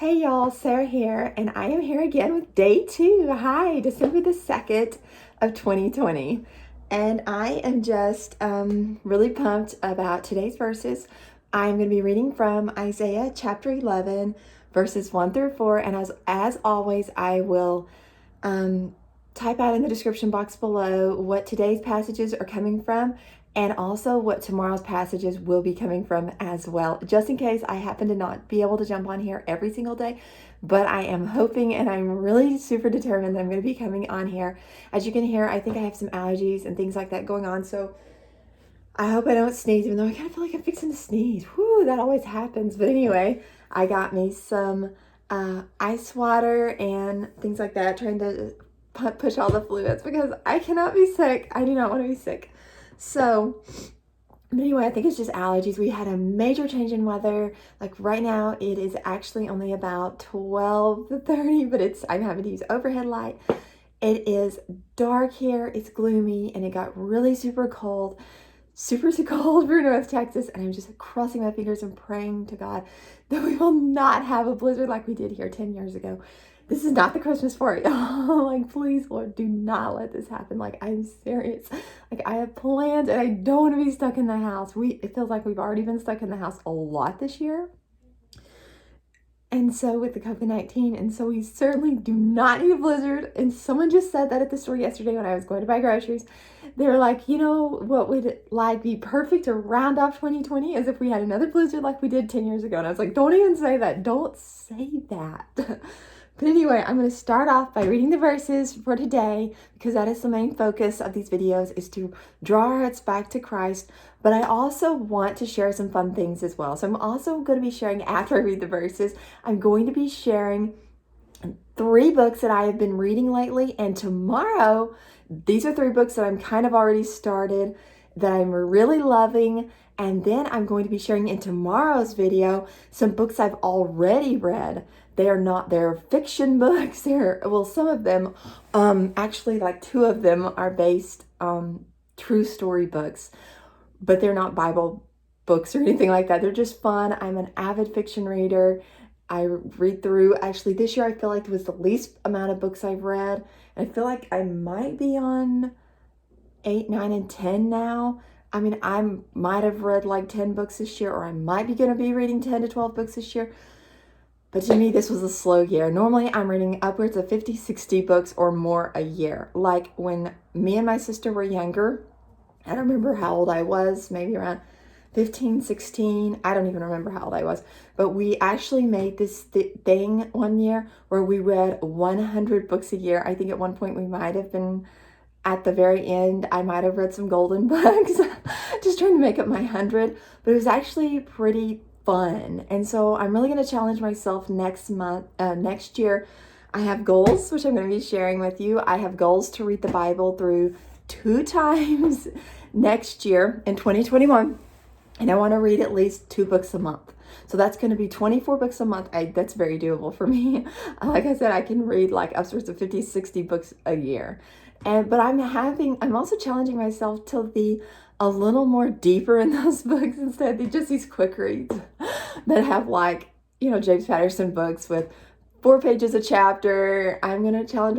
Hey y'all, Sarah here, and I am here again with day 2. Hi, December the 2nd of 2020. And I am just really pumped about today's verses. I'm going to be reading from Isaiah chapter 11, verses 1 through 4. And as always, I will type out in the description box below what today's passages are coming from, and also what tomorrow's passages will be coming from as well, just in case I happen to not be able to jump on here every single day. But I am hoping, and I'm really super determined that I'm going to be coming on here. As you can hear, I think I have some allergies and things like that going on, so I hope I don't sneeze, even though I kind of feel like I'm fixing to sneeze. Whew, that always happens. But anyway, I got me some ice water and things like that, trying to push all the fluids because I cannot be sick. I do not want to be sick. So, but anyway, I think it's just allergies. We had a major change in weather. Like right now, it is actually only about 12:30, but I'm having to use overhead light. It is dark here, it's gloomy, and it got really super cold. Super cold for North Texas, and I'm just crossing my fingers and praying to God that we will not have a blizzard like we did here 10 years ago. This is not the Christmas fort, y'all. Like, please, Lord, do not let this happen. Like, I'm serious. Like, I have plans, and I don't want to be stuck in the house. It feels like we've already been stuck in the house a lot this year. And so with the COVID-19, and so we certainly do not need a blizzard. And someone just said that at the store yesterday when I was going to buy groceries. They were like, you know, what would like be perfect to round off 2020 is if we had another blizzard like we did 10 years ago. And I was like, don't even say that. Don't say that. But anyway, I'm going to start off by reading the verses for today, because that is the main focus of these videos, is to draw our hearts back to Christ. But I also want to share some fun things as well. So I'm also going to be sharing, after I read the verses, I'm going to be sharing 3 books that I have been reading lately. And tomorrow, these are 3 books that I'm kind of already started that I'm really loving. And then I'm going to be sharing in tomorrow's video some books I've already read. They're fiction books. Some of them, actually like 2 of them are based true story books, but they're not Bible books or anything like that. They're just fun. I'm an avid fiction reader. I read through, actually this year I feel like it was the least amount of books I've read. And I feel like I might be on 8, 9, and 10 now. I mean, I might have read like 10 books this year, or I might be going to be reading 10 to 12 books this year. But to me, this was a slow year. Normally, I'm reading upwards of 50, 60 books or more a year. Like when me and my sister were younger, I don't remember how old I was, maybe around 15, 16. I don't even remember how old I was. But we actually made this thing one year where we read 100 books a year. I think at one point we might have been, at the very end, I might have read some golden books, just trying to make up my 100. But it was actually pretty fun. And so I'm really going to challenge myself next year. I have goals, which I'm going to be sharing with you. I have goals to read the Bible through 2 times next year in 2021. And I want to read at least 2 books a month. So that's going to be 24 books a month. That's very doable for me. Like I said, I can read like upwards of 50, 60 books a year. But I'm also challenging myself to be a little more deeper in those books instead of just these quick reads that have, like, you know, James Patterson books with 4 pages a chapter. I'm going to challenge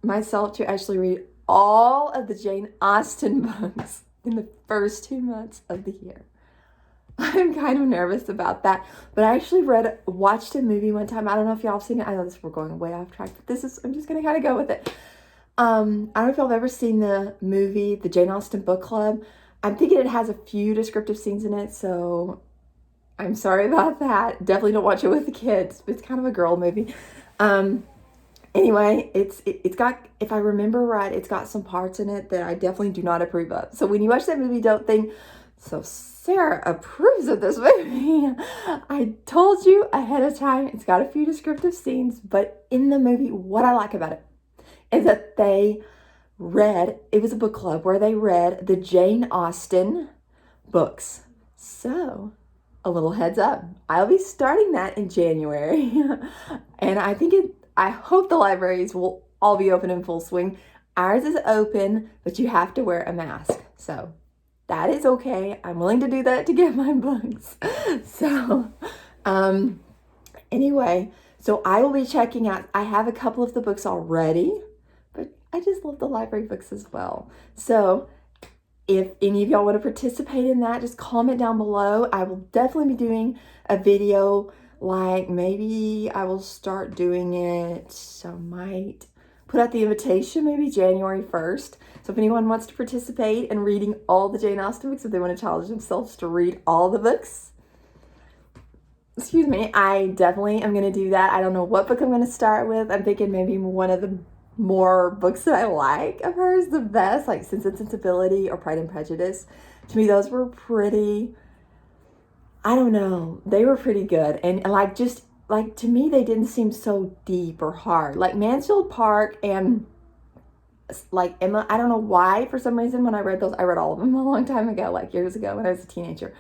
myself to actually read all of the Jane Austen books in the first 2 months of the year. I'm kind of nervous about that, but I actually watched a movie one time. I don't know if y'all have seen it. I know we're going way off track, but I'm just going to kind of go with it. I don't know if y'all have ever seen the movie, the Jane Austen Book Club. I'm thinking it has a few descriptive scenes in it, so I'm sorry about that. Definitely don't watch it with the kids. It's kind of a girl movie. Anyway, it's got, if I remember right, it's got some parts in it that I definitely do not approve of. So when you watch that movie, don't think, so Sarah approves of this movie. I told you ahead of time, it's got a few descriptive scenes, but in the movie, what I like about it is that it was a book club where they read the Jane Austen books. So, a little heads up, I'll be starting that in January. And I hope the libraries will all be open in full swing. Ours is open, but you have to wear a mask. So, that is okay. I'm willing to do that to get my books. So, Anyway, so I will be checking out, I have a couple of the books already, but I just love the library books as well. So if any of y'all want to participate in that, just comment down below. I will definitely be doing a video, like maybe I will start doing it, so I might put out the invitation maybe January 1st. So if anyone wants to participate in reading all the Jane Austen books, if they want to challenge themselves to read all the books, excuse me, I definitely am going to do that. I don't know what book I'm going to start with. I'm thinking maybe one of the more books that I like of hers the best, like Sense and Sensibility or Pride and Prejudice. To me, those were pretty, I don't know, they were pretty good. And like, just like, to me, they didn't seem so deep or hard. Like Mansfield Park and like Emma, I don't know why, for some reason, when I read those, I read all of them a long time ago, like years ago when I was a teenager.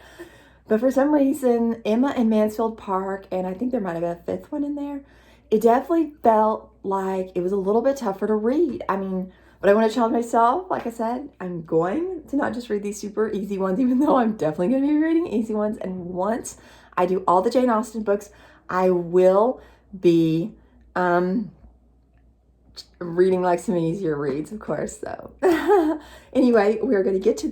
But for some reason, Emma and Mansfield Park, and I think there might have been a fifth one in there, it definitely felt like it was a little bit tougher to read. I mean, but I want to challenge myself. Like I said, I'm going to not just read these super easy ones, even though I'm definitely going to be reading easy ones. And once I do all the Jane Austen books, I will be reading like some easier reads, of course. So anyway, we're going to get to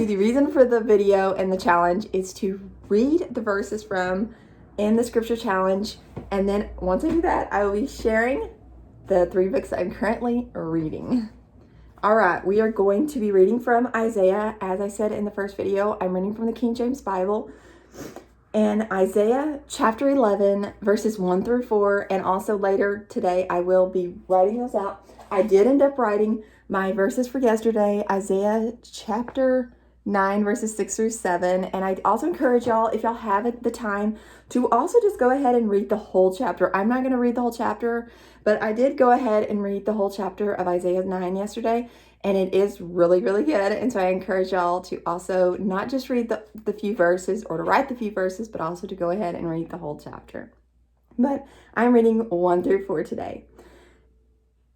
the reason for the video, and the challenge is to read the verses from in the scripture challenge. And then once I do that, I will be sharing the 3 books that I'm currently reading. All right, we are going to be reading from Isaiah. As I said in the first video, I'm reading from the King James Bible. And Isaiah chapter 11, verses 1 through 4. And also later today, I will be writing those out. I did end up writing my verses for yesterday, Isaiah chapter 9, verses 6 through 7. And I also encourage y'all, if y'all have the time, to also just go ahead and read the whole chapter. I'm not going to read the whole chapter, but I did go ahead and read the whole chapter of Isaiah 9 yesterday, and it is really, really good. And so I encourage y'all to also not just read the few verses or to write the few verses, but also to go ahead and read the whole chapter. But I'm reading 1 through 4 today.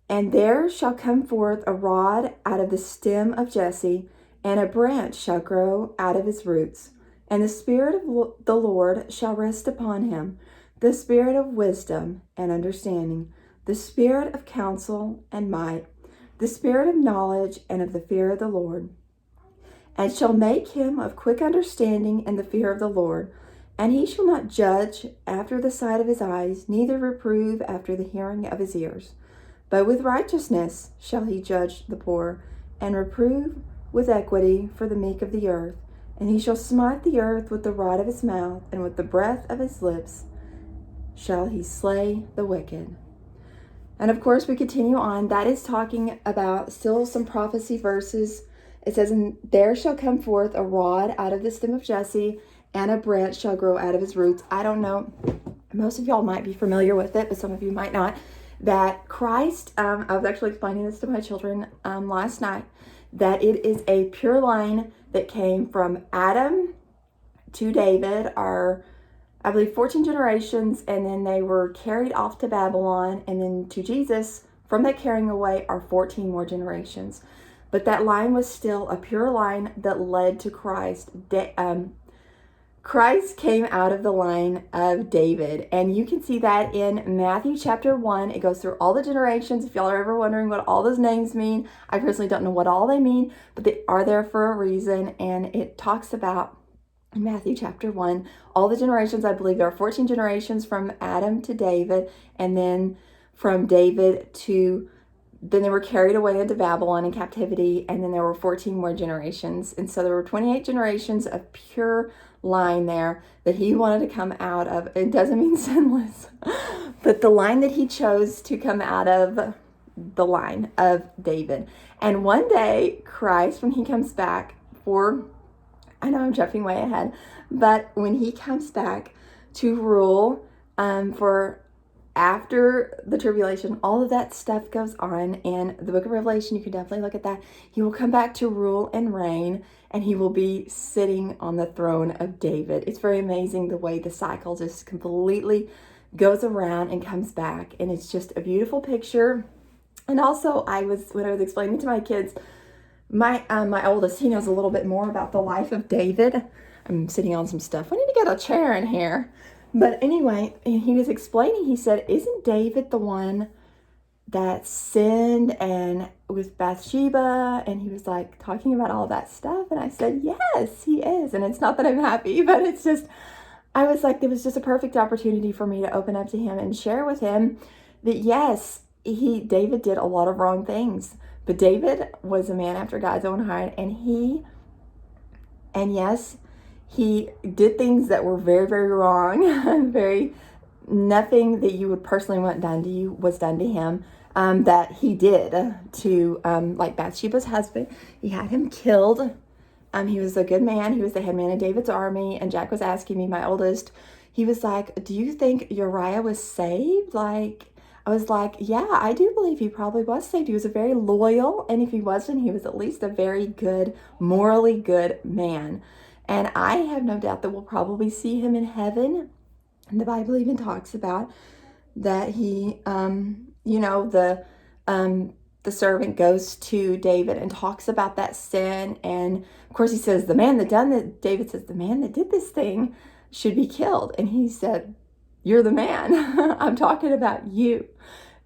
And there shall come forth a rod out of the stem of Jesse, and a branch shall grow out of his roots. And the Spirit of the Lord shall rest upon him, the Spirit of wisdom and understanding, the Spirit of counsel and might, the Spirit of knowledge and of the fear of the Lord. And shall make him of quick understanding in the fear of the Lord. And he shall not judge after the sight of his eyes, neither reprove after the hearing of his ears. But with righteousness shall he judge the poor, and reprove with equity for the meek of the earth. And he shall smite the earth with the rod of his mouth, and with the breath of his lips shall he slay the wicked. And of course, we continue on. That is talking about still some prophecy verses. It says, and there shall come forth a rod out of the stem of Jesse, and a branch shall grow out of his roots. I don't know. Most of y'all might be familiar with it, but some of you might not. That Christ, I was actually explaining this to my children last night, that it is a pure line that came from Adam to David, are, I believe, 14 generations, and then they were carried off to Babylon, and then to Jesus, from that carrying away, are 14 more generations. But that line was still a pure line that led to Christ. Christ came out of the line of David, and you can see that in Matthew chapter 1. It goes through all the generations. If y'all are ever wondering what all those names mean, I personally don't know what all they mean, but they are there for a reason. And it talks about, in Matthew chapter 1, all the generations. I believe there are 14 generations from Adam to David, and then from David to, then they were carried away into Babylon in captivity, and then there were 14 more generations. And so there were 28 generations of pure line there that he wanted to come out of. It doesn't mean sinless, but the line that he chose to come out of, the line of David. And one day, Christ, when he comes back for, I know I'm jumping way ahead, but when he comes back to rule for after the tribulation, all of that stuff goes on in the book of Revelation. You can definitely look at that. He will come back to rule and reign, and he will be sitting on the throne of David. It's very amazing the way the cycle just completely goes around and comes back. And it's just a beautiful picture. And also, when I was explaining to my kids, my oldest, he knows a little bit more about the life of David. I'm sitting on some stuff. We need to get a chair in here. But anyway, and he was explaining, he said, isn't David the one that sinned and with Bathsheba? And he was like talking about all that stuff. And I said, yes, he is. And it's not that I'm happy, but it's just, I was like, it was just a perfect opportunity for me to open up to him and share with him that yes, David did a lot of wrong things, but David was a man after God's own heart, and yes, he did things that were very, very wrong, very, nothing that you would personally want done to you was done to him, that he did to, like Bathsheba's husband. He had him killed. He was a good man. He was the head man of David's army. And Jack was asking me, my oldest, he was like, do you think Uriah was saved? Like, I was like, yeah, I do believe he probably was saved. He was a very loyal, and if he wasn't, he was at least a very good, morally good man. And I have no doubt that we'll probably see him in heaven. And the Bible even talks about that he, the servant goes to David and talks about that sin. And of course he says, David says, the man that did this thing should be killed. And he said, you're the man. I'm talking about you.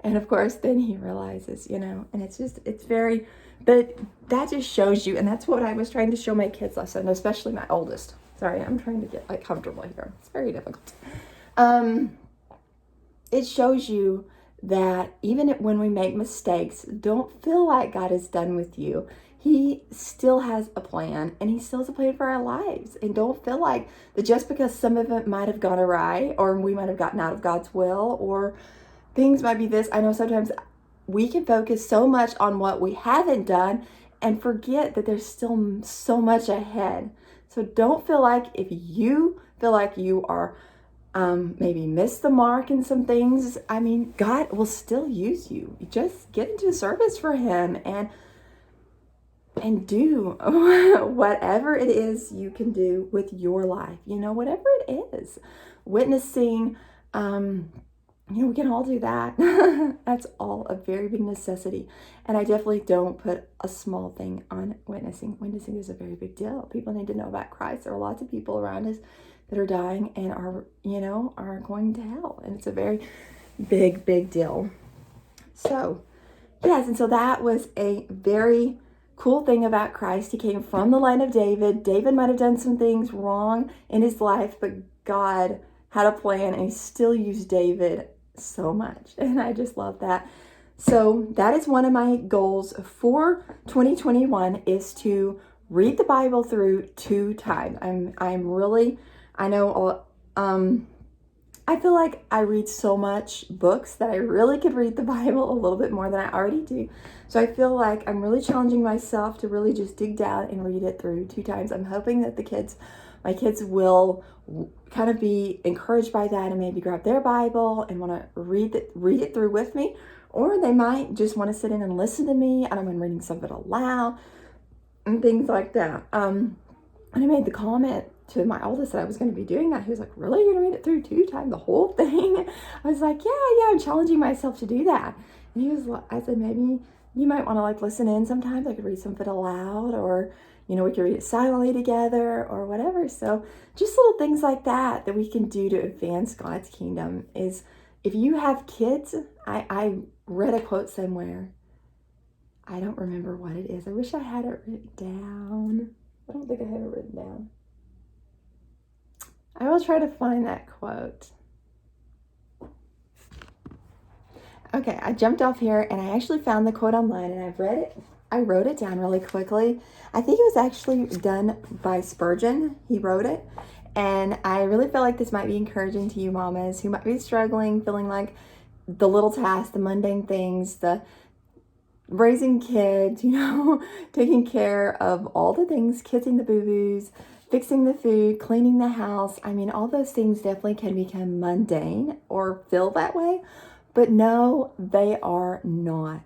And of course, then he realizes, and it's very, but that just shows you, and that's what I was trying to show my kids last night, especially my oldest. Sorry, I'm trying to get comfortable here. It's very difficult. It shows you that even when we make mistakes, don't feel like God is done with you. He still has a plan, and he still has a plan for our lives. And don't feel like that just because some of it might have gone awry, or we might have gotten out of God's will, or things might be this. I know sometimes we can focus so much on what we haven't done and forget that there's still so much ahead. So don't feel like if you feel like you are maybe miss the mark in some things. I mean, God will still use you. Just get into service for him and do whatever it is you can do with your life, whatever it is. Witnessing, we can all do that. That's all a very big necessity. And I definitely don't put a small thing on witnessing. Witnessing is a very big deal. People need to know about Christ. There are lots of people around us that are dying and are going to hell. And it's a very big, big deal. So, yes, and so that was a very cool thing about Christ. He came from the line of David. David might have done some things wrong in his life, but God had a plan, and he still used David so much. And I just love that. So that is one of my goals for 2021, is to read the Bible through 2 times. I feel like I read so much books that I really could read the Bible a little bit more than I already do. So I feel like I'm really challenging myself to really just dig down and read it through 2 times. I'm hoping that my kids will kind of be encouraged by that and maybe grab their Bible and want to read it through with me. Or they might just want to sit in and listen to me. I don't mind reading some of it aloud and things like that. And I made the comment to my oldest that I was going to be doing that. He was like, really? You're going to read it through 2 times, the whole thing? I was like, yeah, I'm challenging myself to do that. And I said, maybe you might want to listen in sometimes. I could read some of it aloud, or, we could read it silently together or whatever. So just little things like that we can do to advance God's kingdom is, if you have kids, I read a quote somewhere. I don't remember what it is. I wish I had it written down. I don't think I have it written down. I will try to find that quote. Okay, I jumped off here and I actually found the quote online, and I've read it. I wrote it down really quickly. I think it was actually done by Spurgeon. He wrote it. And I really feel like this might be encouraging to you mamas who might be struggling, feeling like the little tasks, the mundane things, the raising kids, taking care of all the things, kissing the boo-boos, fixing the food, cleaning the house. I mean, all those things definitely can become mundane or feel that way. But no, they are not.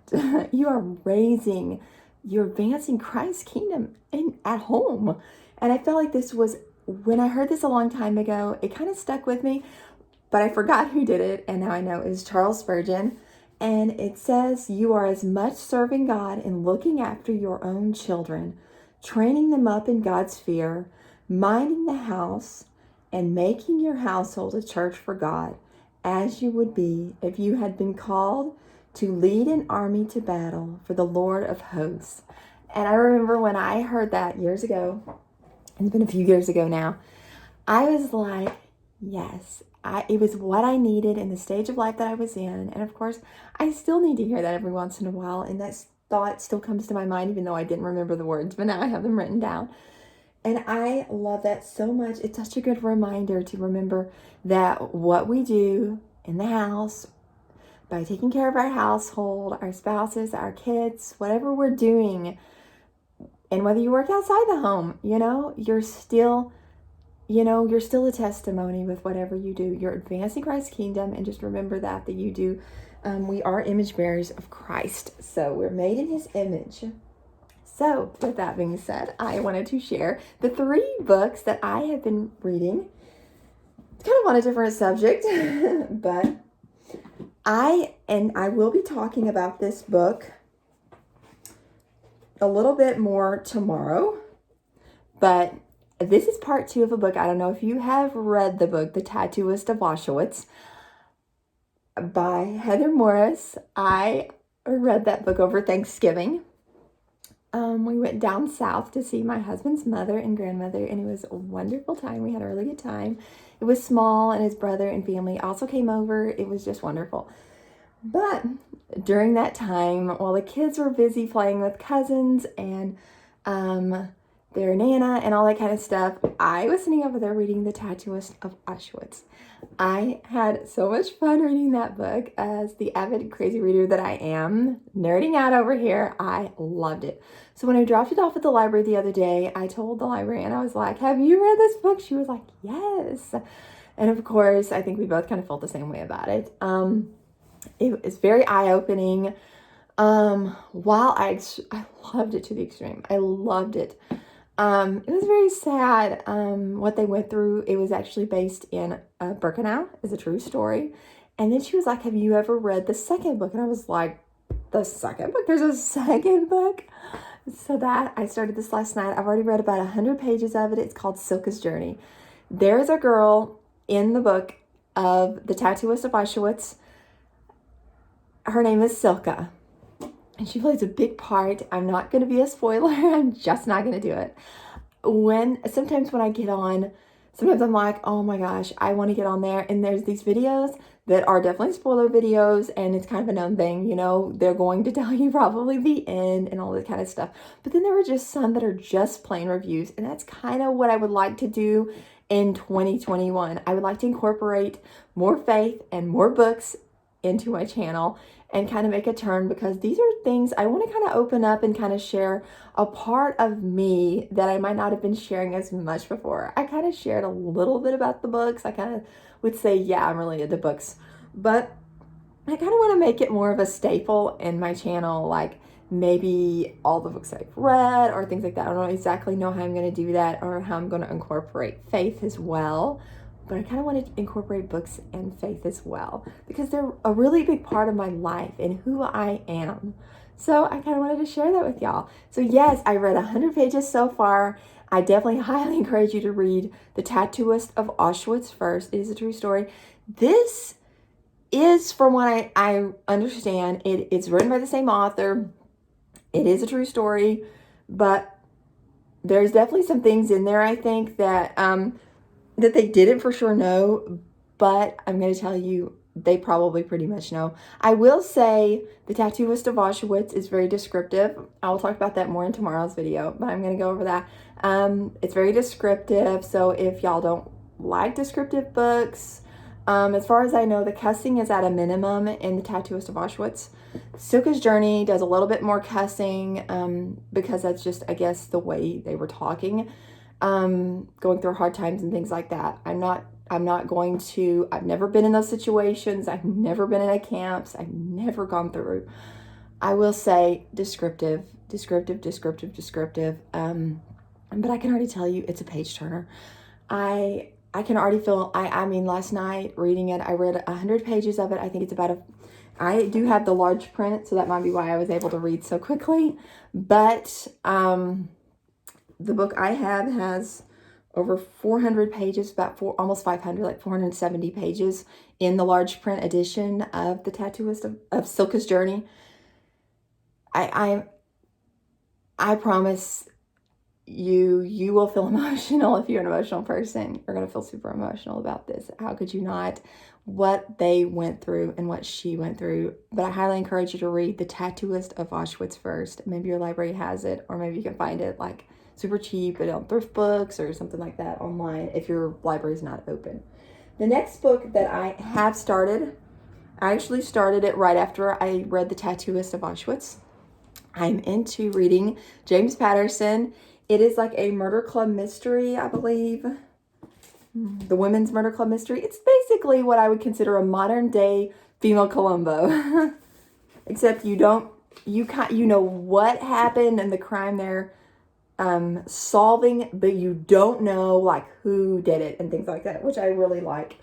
You're advancing Christ's kingdom at home. And I felt like this was, when I heard this a long time ago, it kind of stuck with me, but I forgot who did it. And now I know it was Charles Spurgeon. And it says, you are as much serving God in looking after your own children, training them up in God's fear, minding the house, and making your household a church for God, as you would be if you had been called to lead an army to battle for the Lord of hosts. And I remember when I heard that years ago, it's been a few years ago now, I was like, yes, it was what I needed in the stage of life that I was in. And of course, I still need to hear that every once in a while. And that thought still comes to my mind, even though I didn't remember the words, but now I have them written down. And I love that so much. It's such a good reminder to remember that what we do in the house, by taking care of our household, our spouses, our kids, whatever we're doing, and whether you work outside the home, you're still a testimony with whatever you do. You're advancing Christ's kingdom, and just remember that you do. We are image bearers of Christ, so we're made in his image. So with that being said, I wanted to share the 3 books that I have been reading. It's kind of on a different subject, but I will be talking about this book a little bit more tomorrow, but this is part 2 of a book. I don't know if you have read the book, The Tattooist of Auschwitz by Heather Morris. I read that book over Thanksgiving. We went down south to see my husband's mother and grandmother, and it was a wonderful time. We had a really good time. It was small, and his brother and family also came over. It was just wonderful. But during that time, while the kids were busy playing with cousins and their Nana and all that kind of stuff, I was sitting over there reading The Tattooist of Auschwitz. I had so much fun reading that book. As the avid crazy reader that I am, nerding out over here, I loved it. So when I dropped it off at the library the other day, I told the librarian, I was like, have you read this book? She was like, yes. And of course, I think we both kind of felt the same way about it. It was very eye-opening. While I loved it to the extreme. I loved it. It was very sad, what they went through. It was actually based in Birkenau. It's a true story. And then she was like, have you ever read the second book? And I was like, the second book? There's a second book? So that, I started this last night. I've already read about 100 pages of it. It's called Silka's Journey. There's a girl in the book of The Tattooist of Auschwitz. Her name is Silka. And she plays a big part. I'm not going to be a spoiler. I'm just not going to do it. Sometimes when I get on, sometimes I'm like, oh my gosh, I want to get on there. And there's these videos that are definitely spoiler videos. And it's kind of a known thing. They're going to tell you probably the end and all that kind of stuff. But then there are just some that are just plain reviews. And that's kind of what I would like to do in 2021. I would like to incorporate more faith and more books into my channel and kind of make a turn, because these are things I want to kind of open up and kind of share a part of me that I might not have been sharing as much before. I kind of shared a little bit about the books. I kind of would say, yeah, I'm really into books, but I kind of want to make it more of a staple in my channel, like maybe all the books I've read or things like that. I don't exactly know how I'm going to do that or how I'm going to incorporate faith as well. But I kind of wanted to incorporate books and faith as well, because they're a really big part of my life and who I am. So I kind of wanted to share that with y'all. So yes, I read 100 pages so far. I definitely highly encourage you to read The Tattooist of Auschwitz first. It is a true story. This is, from what I understand, it's written by the same author. It is a true story, but there's definitely some things in there, I think, that they didn't for sure know, but I'm going to tell you, they probably pretty much know. I will say The Tattooist of Auschwitz is very descriptive. I will talk about that more in tomorrow's video, but I'm going to go over that. It's very descriptive, so if y'all don't like descriptive books, as far as I know, the cussing is at a minimum in The Tattooist of Auschwitz. Silka's Journey does a little bit more cussing, because that's just, I guess, the way they were talking. Going through hard times and things like that. I've never been in those situations. I've never been in a camps. I've never gone through. I will say descriptive. But I can already tell you it's a page turner. I can already feel, I mean, last night reading it, I read 100 pages of it. I think it's I do have the large print, so that might be why I was able to read so quickly. But, the book I have has over 400 pages, almost 500, like 470 pages in the large print edition of the Tattooist of Silka's Journey. I promise you will feel emotional. If you're an emotional person, you're going to feel super emotional about this. How could you not? What they went through and what she went through. But I highly encourage you to read The Tattooist of Auschwitz first. Maybe your library has it, or maybe you can find it like super cheap on thrift books or something like that online if your library is not open. The next book that I have started, I actually started it right after I read The Tattooist of Auschwitz. I'm into reading James Patterson. It is like a murder club mystery, I believe. The Women's Murder Club mystery. It's basically what I would consider a modern day female Columbo. Except you know what happened and the crime they're solving, but you don't know like who did it and things like that, which I really like.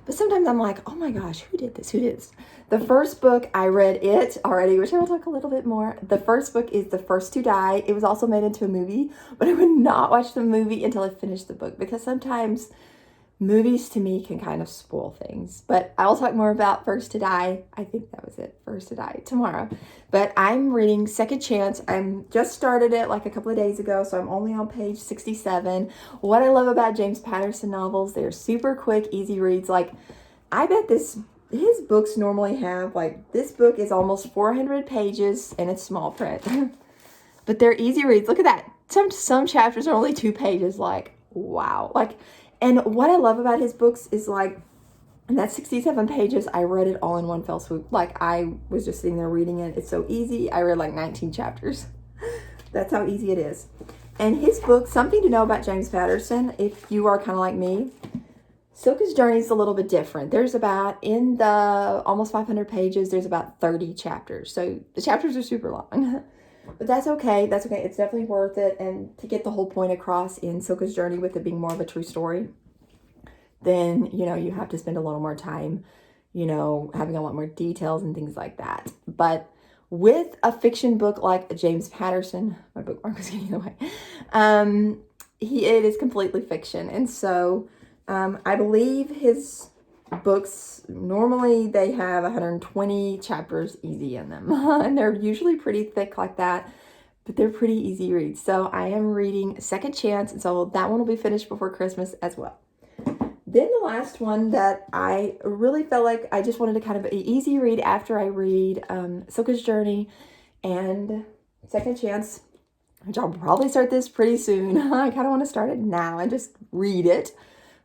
But sometimes I'm like, oh my gosh, who did this? Who did this? The first book, I read it already, which I will talk a little bit more. The first book is The First to Die. It was also made into a movie, but I would not watch the movie until I finished the book because sometimes movies to me can kind of spoil things. But I will talk more about First to Die. I think that was it, First to Die, tomorrow. But I'm reading Second Chance. I'm just started it like a couple of days ago, so I'm only on page 67. What I love about James Patterson novels, they're super quick, easy reads. Like, I bet his books normally have, like, this book is almost 400 pages and it's small print. But they're easy reads. Look at that. Some chapters are only 2 pages. Like, wow. Like, and what I love about his books is like, in that 67 pages, I read it all in one fell swoop. Like, I was just sitting there reading it. It's so easy. I read like 19 chapters. That's how easy it is. And his book, something to know about James Patterson, if you are kind of like me, Silka's Journey is a little bit different. There's about, in the almost 500 pages, there's about 30 chapters. So the chapters are super long. But that's okay. That's okay. It's definitely worth it. And to get the whole point across in Silka's Journey with it being more of a true story, then, you have to spend a little more time, having a lot more details and things like that. But with a fiction book like James Patterson, my bookmark was getting in the way, it is completely fiction. And so I believe his books, normally they have 120 chapters easy in them. And they're usually pretty thick like that, but they're pretty easy reads. So I am reading Second Chance, and so that one will be finished before Christmas as well. Then the last one that I really felt like I just wanted to kind of an easy read after I read Silka's Journey and Second Chance, which I'll probably start this pretty soon. I kind of want to start it now and just read it.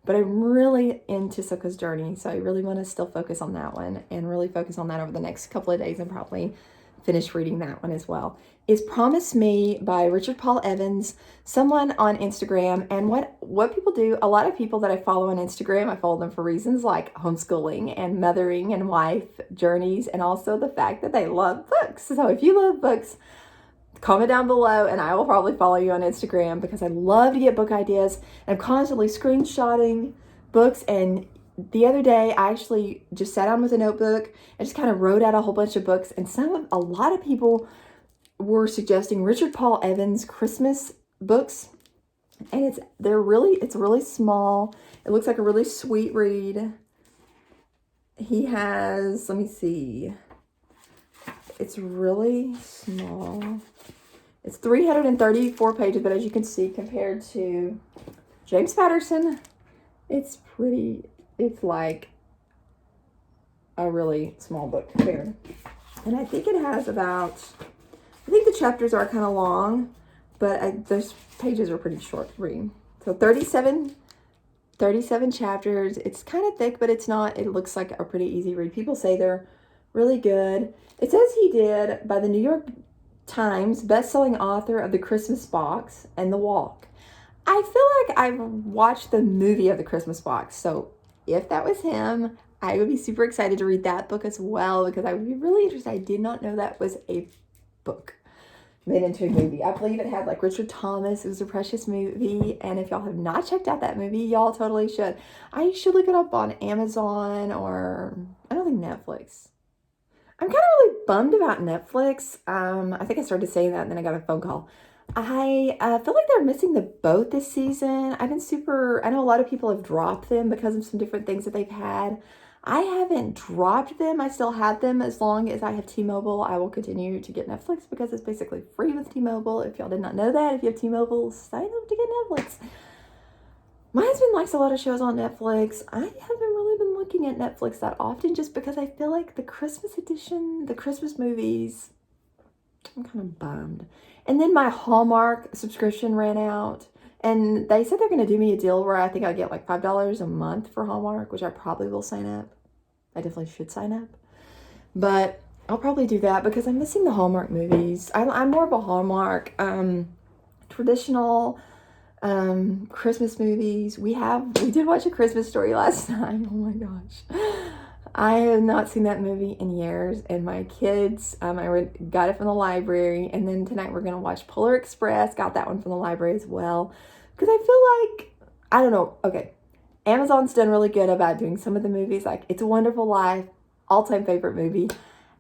But I'm really into Silka's Journey, so I really want to still focus on that one and really focus on that over the next couple of days and probably finish reading that one as well. Is Promise Me by Richard Paul Evans, someone on Instagram. And what people do, a lot of people that I follow on Instagram, I follow them for reasons like homeschooling and mothering and life journeys, and also the fact that they love books. So if you love books, comment down below and I will probably follow you on Instagram because I love to get book ideas. I'm constantly screenshotting books, and the other day I actually just sat down with a notebook and just kind of wrote out a whole bunch of books, and a lot of people were suggesting Richard Paul Evans Christmas books, and it's really small. It looks like a really sweet read. He has, let me see, it's really small. It's 334 pages, but as you can see, compared to James Patterson, it's like a really small book compared. And I think it has I think the chapters are kind of long, but those pages are pretty short to read. So 37 chapters. It's kind of thick, but it's not. It looks like a pretty easy read. People say they're really good. It says he did by the New York Times best-selling author of The Christmas Box and The Walk. I feel like I've watched the movie of The Christmas Box, so if that was him, I would be super excited to read that book as well because I would be really interested. I did not know that was a book made into a movie. I believe it had like Richard Thomas. It was a Precious movie, and if y'all have not checked out that movie, y'all totally should. I should look it up on Amazon or I don't think Netflix. I'm kind of really bummed about Netflix. I think I started saying that and then I got a phone call. I feel like they're missing the boat this season. I know a lot of people have dropped them because of some different things that they've had. I haven't dropped them. I still have them as long as I have T-Mobile. I will continue to get Netflix because it's basically free with T-Mobile. If y'all did not know that, if you have T-Mobile, sign up to get Netflix. My husband likes a lot of shows on Netflix. I haven't really been looking at Netflix that often just because I feel like the Christmas edition, the Christmas movies, I'm kind of bummed. And then my Hallmark subscription ran out. And they said they're going to do me a deal where I think I get like $5 a month for Hallmark, which I probably will sign up. I definitely should sign up. But I'll probably do that because I'm missing the Hallmark movies. I'm more of a Hallmark traditional Christmas movies. We did watch A Christmas Story last night. Oh my gosh. I have not seen that movie in years, and my kids, I got it from the library, and then tonight we're going to watch Polar Express, got that one from the library as well, because I feel like, I don't know, okay, Amazon's done really good about doing some of the movies, like It's a Wonderful Life, all-time favorite movie, and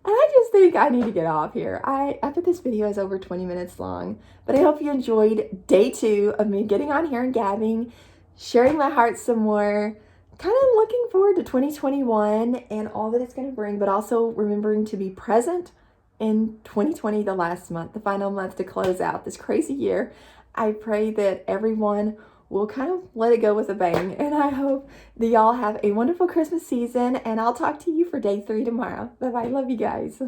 I just think I need to get off here. I bet this video is over 20 minutes long, but I hope you enjoyed day 2 of me getting on here and gabbing, sharing my heart some more, kind of looking forward to 2021 and all that it's going to bring, but also remembering to be present in 2020, the last month, the final month to close out this crazy year. I pray that everyone will kind of let it go with a bang, and I hope that y'all have a wonderful Christmas season, and I'll talk to you for day 3 tomorrow. Bye-bye. Love you guys.